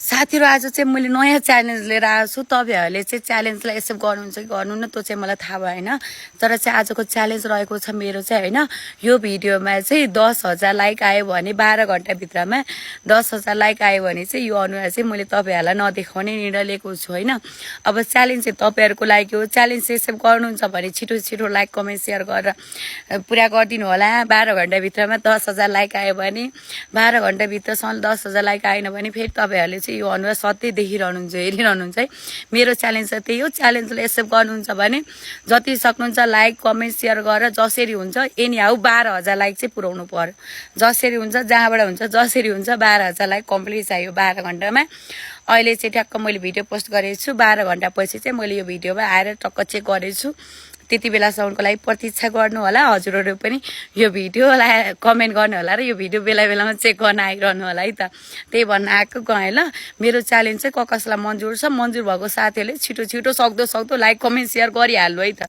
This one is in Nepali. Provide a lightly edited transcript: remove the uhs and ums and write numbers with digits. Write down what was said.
साथीहरु आज चाहिँ मैले नयाँ च्यालेन्ज लिएर आएको छु। तपाईहरुले चाहिँ च्यालेन्जलाई एक्सेप्ट गर्नुहुन्छ कि गर्नुहुन्न त्यो चाहिँ मलाई थाहा भएन। तर चाहिँ आजको च्यालेन्ज रहेको छ मेरो चाहिँ हैन। यो भिडियोमा चाहिँ 10,000 लाइक आयो भने 12 घण्टा भित्रमा 10,000 लाइक आयो भने चाहिँ यो अनुहार चाहिँ मैले तपाईहरुलाई नदेखाउने निर्णय लिएको छु हैन। अब च्यालेन्ज चाहिँ तपाईहरुको लागि हो। च्यालेन्ज चाहिँ एक्सेप्ट गर्नुहुन्छ भने छिटो छिटो लाइक कमेन्ट शेयर गरेर पुरा गरिदिनु होला। 12 घण्टा भित्रमा 10,000 लाइक आयो भने 12 घण्टा भित्रसम्म 10,000 लाइक आएन भने फेरि तपाईहरुले चाहिँ यो अनुहार सधैँ देखिरहनुहुन्छ हेरिरहनुहुन्छ है। मेरो च्यालेन्ज चाहिँ त्यही हो। च्यालेन्जलाई एक्सेप्ट गर्नुहुन्छ भने जति सक्नुहुन्छ लाइक कमेन्ट शेयर गरेर जसरी हुन्छ एनी हाउ 12,000 लाइक चाहिँ पुर्याउनु पर्यो। जसरी हुन्छ जहाँबाट हुन्छ जसरी हुन्छ 12,000 लाइक कम्प्लिट चाहियो 12 घण्टामा। अहिले चाहिँ ठ्याक्क मैले भिडियो पोस्ट गरेको छु। 12 घण्टा पछि चाहिँ मैले यो भिडियोमा आएर टक्क चेक गरेको छु। त्यति बेलासम्मको लागि प्रतीक्षा गर्नु होला। हजुरहरु पनि यो भिडियोलाई कमेन्ट गर्नु होला र यो भिडियो बेला बेलामा चेक गर्न आइरहनु होला है त। त्यही भन्न आएको गए ल। मेरो च्यालेन्ज चाहिँ कसलाई मन्जुर छ, मन्जुर भएको साथीहरुले छिटो छिटो सक्दो लाइक कमेन्ट शेयर गरिहाल्नु है त।